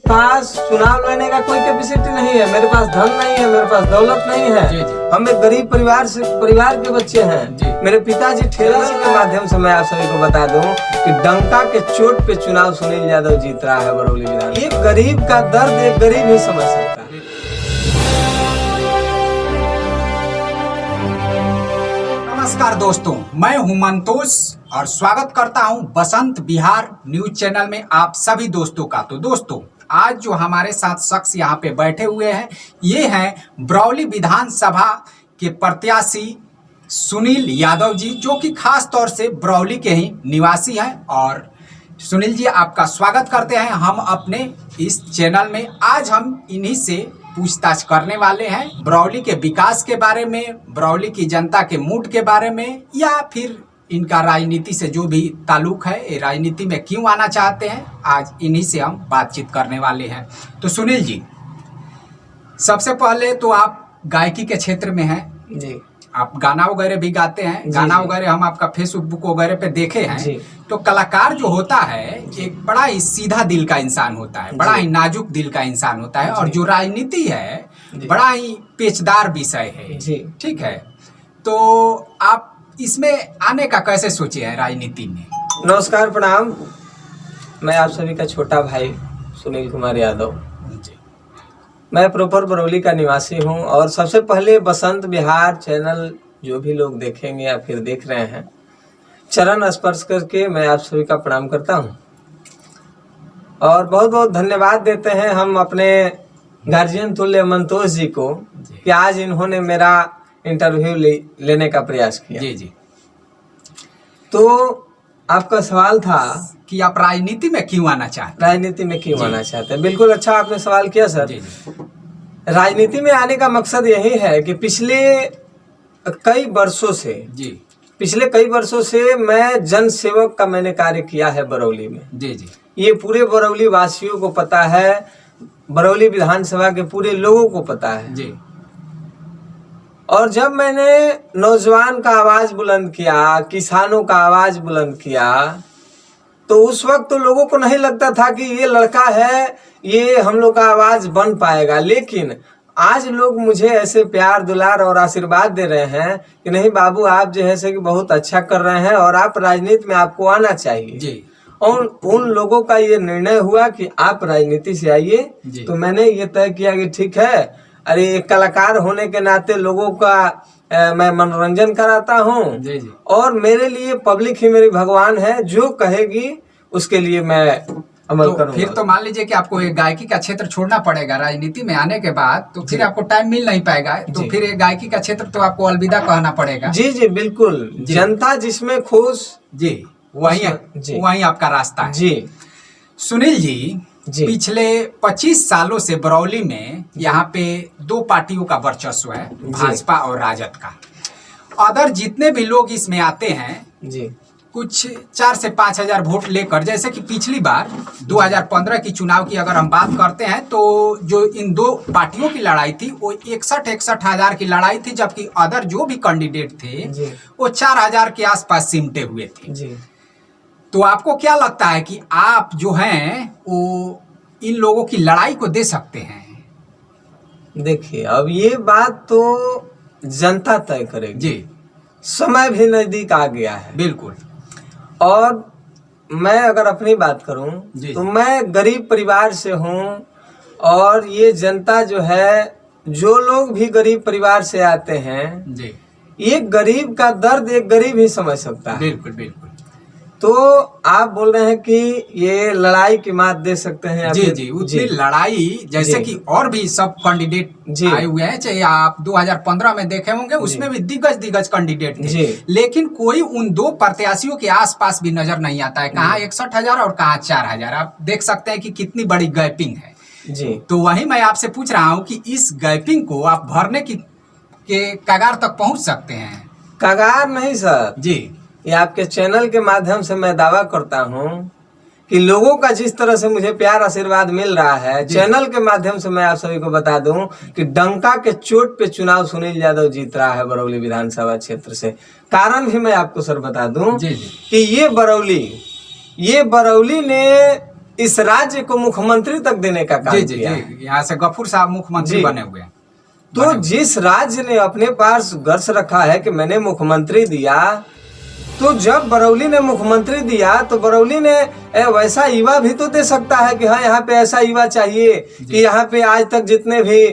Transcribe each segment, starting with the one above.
पास चुनाव लड़ने का कोई कैपेसिटी नहीं है, मेरे पास धन नहीं है, मेरे पास दौलत नहीं है। हम एक गरीब परिवार के बच्चे हैं। मेरे पिताजी ठेला के माध्यम से मैं आप सभी को बता दूं कि डंका के चोट पे चुनाव सुनील यादव जीत रहा है बरौली विधान। एक गरीब का दर्द एक गरीब ही समझ सकता है। नमस्कार दोस्तों, मैं हूं मंतोष और स्वागत करता हूं बसंत विहार न्यूज चैनल में आप सभी दोस्तों का। तो दोस्तों, आज जो हमारे साथ शख्स यहां पे बैठे हुए हैं, ये हैं बरौली विधानसभा के प्रत्याशी सुनील यादव जी, जो कि खास तौर से बरौली के ही निवासी हैं। और सुनील जी, आपका स्वागत करते हैं हम अपने इस चैनल में। आज हम इन्हीं से पूछताछ करने वाले हैं बरौली के विकास के बारे में, बरौली की जनता के मूड के बारे में, या फिर इनका राजनीति से जो भी ताल्लुक है, ये राजनीति में क्यों आना चाहते हैं। आज इन्हीं से हम बातचीत करने वाले हैं। तो सुनील जी, सबसे पहले तो आप गायकी के क्षेत्र में हैं जी। आप गाना वगैरह भी गाते हैं, गाना वगैरह हम आपका फेसबुक वगैरह पे देखे हैं। तो कलाकार जो होता है एक बड़ा ही सीधा दिल का इंसान होता है, बड़ा ही नाजुक दिल का इंसान होता है, और जो राजनीति है बड़ा ही पेचदार विषय है। ठीक है, तो आप इसमें आने का कैसे सोचे हैं राजनीति में? नमस्कार, प्रणाम। मैं आप सभी का छोटा भाई सुनील कुमार यादव। मैं प्रॉपर बरौली का निवासी हूं, और सबसे पहले बसंत विहार चैनल जो भी लोग देखेंगे या फिर देख रहे हैं, चरण स्पर्श करके मैं आप सभी का प्रणाम करता हूं और बहुत बहुत धन्यवाद देते हैं हम अपने गार्जियन तुल्य मंतोष जी को कि आज इन्होंने मेरा इंटरव्यू लेने का प्रयास किया। जी। तो आपका सवाल था कि आप राजनीति में क्यों आना चाहते हैं? राजनीति में क्यों आना चाहते हैं, बिल्कुल अच्छा आपने सवाल किया सर। जी। राजनीति में आने का मकसद यही है कि पिछले कई वर्षों से मैं जन सेवक का मैंने कार्य किया है बरौली में। जी। ये पूरे बरौली वासियों को पता है, बरौली विधानसभा के पूरे लोगों को पता है। जी। और जब मैंने नौजवान का आवाज बुलंद किया, किसानों का आवाज बुलंद किया, तो उस वक्त तो लोगों को नहीं लगता था कि ये लड़का है, ये हम लोग का आवाज बन पाएगा। लेकिन आज लोग मुझे ऐसे प्यार दुलार और आशीर्वाद दे रहे हैं कि नहीं बाबू, आप जो है से कि बहुत अच्छा कर रहे हैं और आप राजनीति में आपको आना चाहिए। जी। और उन लोगों का ये निर्णय हुआ कि आप राजनीति से आइए। तो मैंने ये तय किया कि ठीक है, अरे एक कलाकार होने के नाते लोगों का मैं मनोरंजन कराता हूँ, और मेरे लिए पब्लिक ही मेरी भगवान है, जो कहेगी उसके लिए मैं अमल करूँगा। फिर तो मान लीजिए कि आपको एक गायकी का क्षेत्र छोड़ना पड़ेगा राजनीति में आने के बाद, तो फिर आपको टाइम मिल नहीं पाएगा। तो फिर एक गायकी का क्षेत्र तो आपको अलविदा कहना पड़ेगा। जी बिल्कुल। जनता जिसमें खुश, जी, वही आपका रास्ता है। जी सुनील जी, पिछले 25 सालों से बरौली में यहाँ पे दो पार्टियों का वर्चस्व है, भाजपा और राजद का। अदर जितने भी लोग इसमें आते हैं जी, कुछ 4 से 5 हजार वोट लेकर, जैसे कि पिछली बार 2015 की चुनाव की अगर हम बात करते हैं, तो जो इन दो पार्टियों की लड़ाई थी वो 61 हजार की लड़ाई थी, जबकि अदर जो भी कैंडिडेट थे वो 4000 के आसपास सिमटे हुए थे। तो आपको क्या लगता है कि आप जो हैं वो इन लोगों की लड़ाई को दे सकते हैं? देखिए, अब ये बात तो जनता तय करेगी। जी। समय भी नजदीक आ गया है। बिल्कुल। और मैं अगर अपनी बात करूं तो मैं गरीब परिवार से हूं, और ये जनता जो है, जो लोग भी गरीब परिवार से आते हैं, एक गरीब का दर्द एक गरीब ही समझ सकता है। बिल्कुल। तो आप बोल रहे हैं कि ये लड़ाई की मात दे सकते हैं? जी, उतनी लड़ाई जैसे कि और भी सब कैंडिडेट आए हुए हैं, चाहे आप 2015 में देखे होंगे, उसमें भी दिग्गज कैंडिडेट थे, लेकिन कोई उन दो प्रत्याशियों के आसपास भी नजर नहीं आता है। कहाँ 61,000 और कहाँ 4,000। आप देख सकते हैं कि कितनी बड़ी गैपिंग है। जी। तो वही मैं आपसे पूछ रहा हूँ कि इस गैपिंग को आप भरने के कगार तक पहुँच सकते हैं? कगार नहीं सर जी, ये आपके चैनल के माध्यम से मैं दावा करता हूँ कि लोगों का जिस तरह से मुझे प्यार आशीर्वाद मिल रहा है, चैनल के माध्यम से मैं आप सभी को बता दूं कि डंका के चोट पे चुनाव सुनील यादव जीत रहा है बरौली विधानसभा क्षेत्र से। कारण भी मैं आपको सर बता दूं कि ये बरौली ने इस राज्य को मुख्यमंत्री तक देने का काम जी जी किया है। जी, यहाँ से गफूर साहब मुख्यमंत्री जी। बने हुए हैं। तो जिस राज्य ने अपने पास गर्ज रखा है कि मैंने मुख्यमंत्री दिया, तो जब बरौली ने मुख्यमंत्री दिया तो बरौली ने वैसा युवा भी तो दे सकता है कि हाँ यहाँ पे ऐसा युवा चाहिए कि यहाँ पे आज तक जितने भी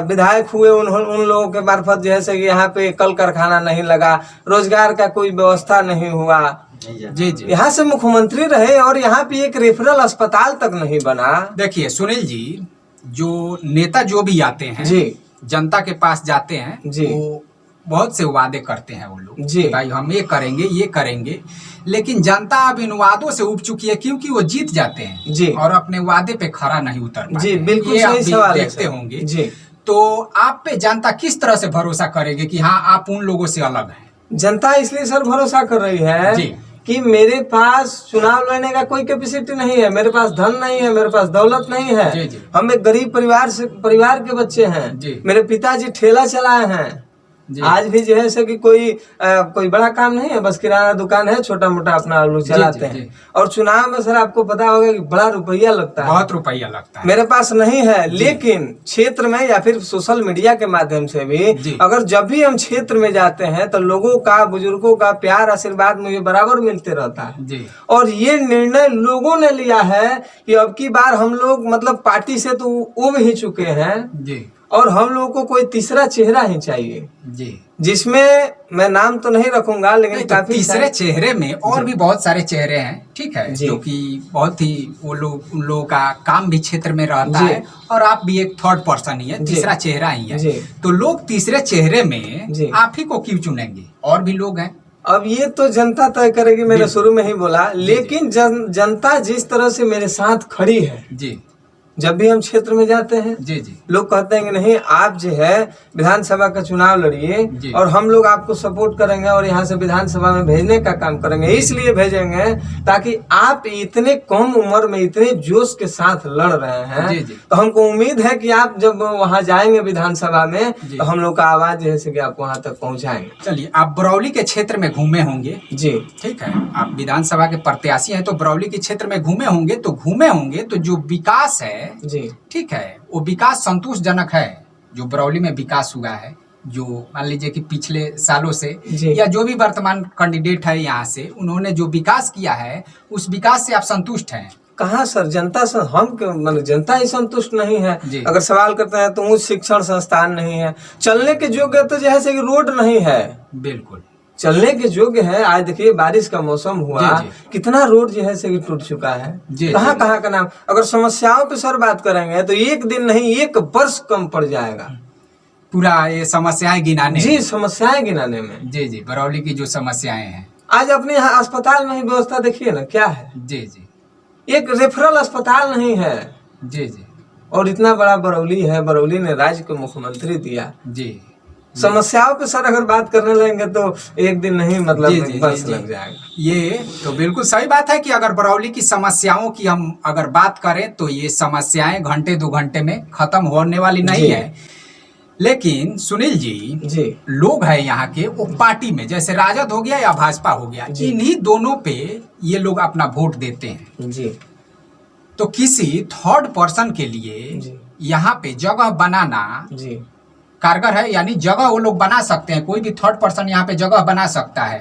विधायक हुए उन लोगों के मार्फत जैसे कि यहाँ पे कल कारखाना नहीं लगा, रोजगार का कोई व्यवस्था नहीं हुआ। जी जी, यहाँ से मुख्यमंत्री रहे और यहाँ पे एक रेफरल अस्पताल तक नहीं बना। देखिए सुनील जी, जो नेता जो भी आते हैं जी, जनता के पास जाते हैं जी, वो बहुत से वादे करते हैं वो लोग जी, भाई हम ये करेंगे, लेकिन जनता अब इन वादों से उब चुकी है क्योंकि वो जीत जाते हैं जी, और अपने वादे पे खरा नहीं उतर पाते जी, हैं। बिल्कुल ये आप सही भी सवाल है देखते सर। होंगे जी, तो आप पे जनता किस तरह से भरोसा करेगी कि हाँ आप उन लोगों से अलग हैं? जनता इसलिए सर भरोसा कर रही है जी। कि मेरे पास चुनाव लड़ने का कोई कैपेसिटी नहीं है, मेरे पास धन नहीं है, मेरे पास दौलत नहीं है। जी, जी। हम एक गरीब परिवार के बच्चे हैं। जी। मेरे पिताजी ठेला चलाए हैं। जी। आज भी जो है सो कि कोई बड़ा काम नहीं है, बस किराना दुकान है, छोटा मोटा अपना लोग चलाते जी, हैं। जी। और चुनाव में सर आपको पता होगा कि बड़ा रुपया लगता है, बहुत रुपया लगता है। मेरे पास नहीं है। लेकिन क्षेत्र में या फिर सोशल मीडिया के माध्यम से भी जी। अगर जब भी हम क्षेत्र में जाते हैं तो लोगों का, बुजुर्गों का प्यार आशीर्वाद मुझे बराबर मिलते रहता है। जी और ये निर्णय लोगों ने लिया है कि अब की बार हम लोग मतलब पार्टी से तो उब ही चुके हैं जी और हम लोगों को कोई तीसरा चेहरा ही चाहिए, जी, जिसमें मैं नाम तो नहीं रखूंगा लेकिन नहीं, तो काफी तीसरे चेहरे में और भी बहुत सारे चेहरे हैं, ठीक है, जी। जो कि बहुत ही वो लोग उन लोगों का काम भी क्षेत्र में रहता जी। है और आप भी एक थर्ड पर्सन ही है, जी। तीसरा चेहरा ही है। जी। तो लोग तीसरे चेहरे में जी। आप ही को क्यों चुनेंगे? और भी लोग हैं। अब ये तो जनता तय करेगी, मैंने बिल्कुल। शुरू में ही बोला। लेकिन जनता जिस तरह से मेरे साथ खड़ी है, जी जब भी हम क्षेत्र में जाते हैं जी जी लोग कहते हैं कि नहीं आप जो है विधानसभा का चुनाव जी। लड़िए और हम लोग आपको सपोर्ट करेंगे और यहाँ से विधानसभा में भेजने का काम करेंगे। इसलिए भेजेंगे ताकि आप इतने कम उम्र में इतने जोश के साथ लड़ रहे हैं। जी, जी। तो हमको उम्मीद है कि आप जब वहाँ जाएंगे विधानसभा में जी। तो हम लोग का आवाज जो है कि आप वहाँ तक पहुँचाएंगे। चलिए, आप बरौली के क्षेत्र में घूमे होंगे, जी ठीक है, आप विधानसभा के प्रत्याशी हैं तो बरौली के क्षेत्र में घूमे होंगे, तो जो विकास है, जी ठीक है, वो विकास संतोषजनक है। जो बरौली में विकास हुआ है, जो मान लीजिए कि पिछले सालों से जी। या जो भी वर्तमान कैंडिडेट है यहाँ से, उन्होंने जो विकास किया है उस विकास से आप संतुष्ट हैं? कहाँ सर, जनता से हम मतलब जनता ही संतुष्ट नहीं है। जी। अगर सवाल करते हैं तो उच्च शिक्षण संस्थान नहीं है, चलने के योग्य तो जैसे कि रोड नहीं है, बिल्कुल चलने के योग्य है। आज देखिए बारिश का मौसम हुआ, जी, जी। कितना रोड जो है कि टूट चुका है। जी, कहाँ जी। कहाँ का नाम, अगर समस्याओं पे सर बात करेंगे तो एक दिन नहीं एक वर्ष कम पड़ जाएगा पूरा ये समस्याएं गिनाने जी, समस्याएं गिनाने में। जी जी, बरौली की जो समस्याएं हैं। आज अपने यहाँ अस्पताल में ही व्यवस्था देखिए ना क्या है, जी जी एक रेफरल अस्पताल नहीं है। जी जी और इतना बड़ा बरौली है, बरौली ने राज्य को मुख्यमंत्री दिया। जी, समस्याओं पे सर अगर बात करने लगेंगे तो एक दिन नहीं मतलब जी, जी, बस जी, लग जी। जाएगा। ये तो बिल्कुल सही बात है कि अगर बरौली की समस्याओं की हम अगर बात करें तो ये समस्याएं घंटे 2 घंटे में खत्म होने वाली नहीं जी। है। लेकिन सुनील जी, जी लोग हैं यहाँ के, वो पार्टी में जैसे राजद हो गया या भाजपा हो गया, जी। इन्हीं दोनों पे ये लोग अपना वोट देते हैं। जी तो किसी थर्ड पर्सन के लिए जी। यहाँ पे जगह बनाना जी कारगर है? यानी जगह वो लोग बना सकते हैं, कोई भी थर्ड पर्सन यहाँ पे जगह बना सकता है?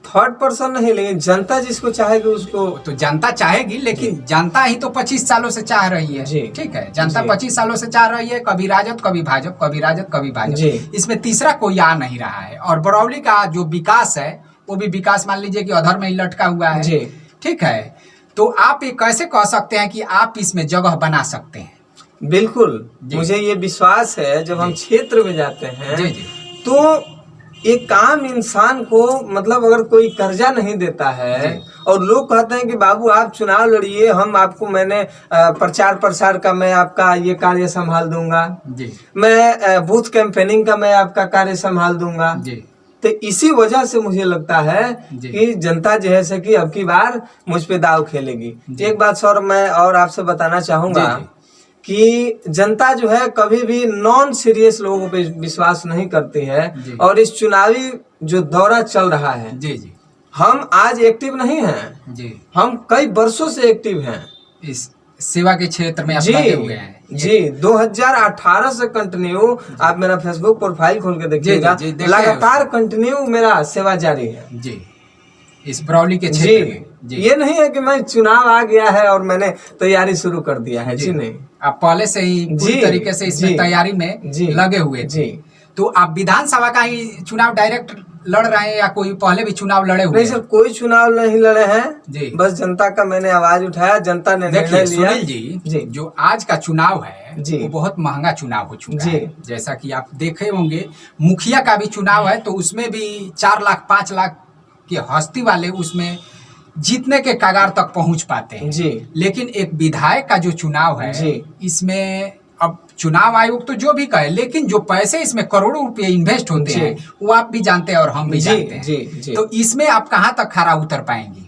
थर्ड पर्सन नहीं, लेकिन जनता जिसको चाहेगी उसको। तो जनता चाहेगी, लेकिन जनता ही तो 25 सालों से चाह रही है। जी। ठीक है, जनता जी। 25 सालों से चाह रही है, कभी राजद कभी भाजपा, कभी राजद कभी जी। भाजपा, इसमें तीसरा कोई आ नहीं रहा है। और बरौली का जो विकास है वो भी विकास मान लीजिए कि अधर में ही लटका हुआ है। जी। ठीक है, तो आप ये कैसे कह सकते हैं कि आप इसमें जगह बना सकते हैं? बिल्कुल, जी। मुझे ये विश्वास है जब हम जी। क्षेत्र में जाते हैं जी जी तो एक आम इंसान को मतलब अगर कोई कर्जा नहीं देता है जी। और लोग कहते हैं कि बाबू आप चुनाव लड़िए, हम आपको मैंने प्रचार प्रसार का मैं आपका ये कार्य संभाल दूंगा, जी मैं बूथ कैंपेनिंग का मैं आपका कार्य संभाल दूंगा। जी तो इसी वजह से मुझे लगता है जी। कि जनता जो है से कि अब की बार मुझ पे दाव खेलेगी। जी। एक बात सर मैं और आपसे बताना चाहूंगा जी, जी। कि जनता जो है कभी भी नॉन सीरियस लोगों पे विश्वास नहीं करती है। जी। और इस चुनावी जो दौरा चल रहा है जी जी हम आज एक्टिव नहीं हैं जी, हम कई वर्षों से एक्टिव हैं इस सेवा के क्षेत्र में आप जी लगे हुए हैं। जी 2018 से कंटिन्यू आप मेरा फेसबुक प्रोफाइल खोल के देखिएगा, जी, देखे लगातार कंटिन्यू मेरा सेवा जारी है जी, इस बरौली के जी। क्षेत्र में जी। ये नहीं है कि मैं चुनाव आ गया है और मैंने तैयारी शुरू कर दिया है, जी नहीं। आप पहले से ही पूरी जी, तरीके से इसमें जी, तैयारी में जी, लगे हुए थे। जी। तो आप विधानसभा का ही चुनाव डायरेक्ट लड़ रहे हैं या कोई पहले भी चुनाव लड़े हुए नहीं सर, कोई चुनाव नहीं लड़े हैं जी। बस जनता का मैंने आवाज उठाया, जनता ने निर्णय देखिए लिया। सुनील जी, जो आज का चुनाव है जी। वो बहुत महंगा चुनाव हो चुका जी। है। जैसा कि आप देखे होंगे मुखिया का भी चुनाव है तो उसमें भी 4 लाख 5 लाख की हस्ती वाले उसमें जीतने के कगार तक पहुंच पाते हैं जी। लेकिन एक विधायक का जो चुनाव है जी। इसमें अब चुनाव आयोग तो जो भी कहे लेकिन जो पैसे इसमें करोड़ों रुपए इन्वेस्ट होते जी। हैं वो आप भी जानते हैं और हम भी जी, जानते हैं। जी, जी। तो इसमें आप कहाँ तक खरा उतर पाएंगे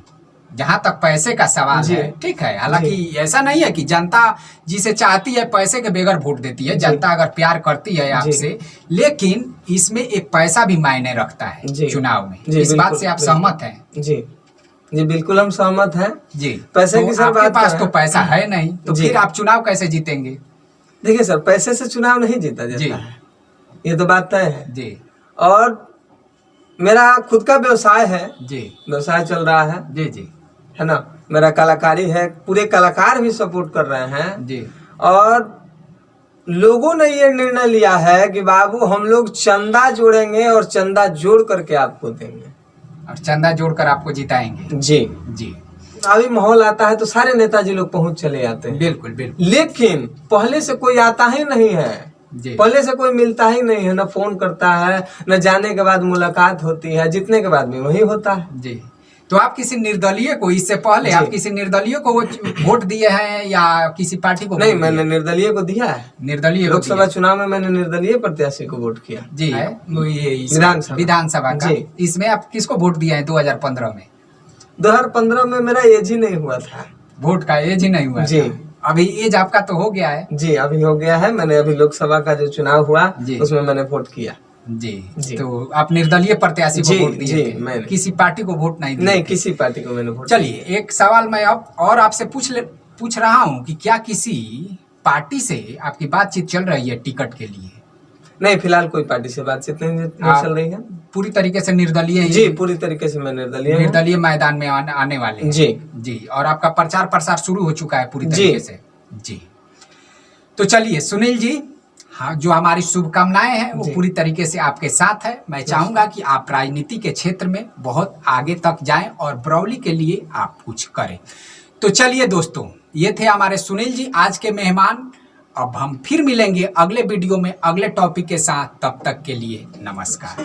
जहां तक पैसे का सवाल जी। है। ठीक है, हालांकि ऐसा नहीं है कि जनता जिसे चाहती है पैसे के बगैर वोट देती है। जी। जनता अगर प्यार करती है आपसे, लेकिन इसमें एक पैसा भी मायने रखता है जी। चुनाव में। जी, इस बात बिल्कुल, से आप बिल्कुल। सहमत हैं? जी जी बिल्कुल हम सहमत हैं। जी। पैसे तो की सर आपके बात पास है। तो पैसा है नहीं तो जी। फिर आप चुनाव कैसे जीतेंगे? देखिए सर, पैसे से चुनाव नहीं जीता जी। जाता है, ये तो बात तय है। जी और मेरा खुद का व्यवसाय है, जी व्यवसाय चल रहा है जी है ना। मेरा कलाकारी है, पूरे कलाकार भी सपोर्ट कर रहे हैं। जी और लोगों ने ये निर्णय लिया है कि बाबू हम लोग चंदा जोड़ेंगे और चंदा जोड़ करके आपको देंगे और चंदा जोड़कर आपको जिताएंगे। जी। जी अभी माहौल आता है तो सारे नेताजी लोग पहुंच चले जाते हैं, बिल्कुल बिल्कुल। लेकिन पहले से कोई आता ही नहीं है, जी पहले से कोई मिलता ही नहीं है, न फोन करता है, न जाने के बाद मुलाकात होती है, जीतने के बाद भी वही होता है। जी। तो आप किसी निर्दलीय को इससे पहले जी। आप किसी निर्दलीय को वोट दिए हैं या किसी पार्टी को? नहीं, वोट मैंने दिए? निर्दलीय को दिया है। निर्दलीय को लोकसभा दिया। चुनाव में मैंने निर्दलीय प्रत्याशी को वोट किया। जी वो ये विधानसभा का। जी। इसमें आप किसको वोट दिए हैं 2015 में? 2015 में मेरा एज ही नहीं हुआ था। वोट का एज ही नहीं हुआ जी। था। अभी एज आपका तो हो गया है। जी अभी हो गया है। मैंने अभी लोकसभा का जो चुनाव हुआ जी। उसमें मैंने वोट किया। जी, जी। तो आप निर्दलीय प्रत्याशी को जी, वोट दिए जी, थे? मैंने। किसी पार्टी को वोट नहीं दिए नहीं, थे? किसी पार्टी को मैंने वोट चलिए एक सवाल मैं अब और आपसे पूछ रहा हूँ कि क्या किसी पार्टी से आपकी बातचीत चल रही है टिकट के लिए? नहीं, फिलहाल कोई पार्टी से बातचीत नहीं आप चल रही है। पूरी तरीके से निर्दलीय ही? जी पूरी तरीके से मैं निर्दलीय हूँ। निर्दलीय मैदान में आने वाले हैं। जी। जी, और आपका प्रचार प्रसार शुरू हो चुका है पूरी जी। तरीके से? जी। तो चलिए सुनील जी, हाँ, जो हमारी शुभकामनाएं हैं वो जी। पूरी तरीके से आपके साथ है। मैं चाहूंगा कि आप राजनीति के क्षेत्र में बहुत आगे तक जाएं और बरौली के लिए आप कुछ करें। तो चलिए दोस्तों, ये थे हमारे सुनील जी आज के मेहमान। अब हम फिर मिलेंगे अगले वीडियो में अगले टॉपिक के साथ। तब तक के लिए नमस्कार।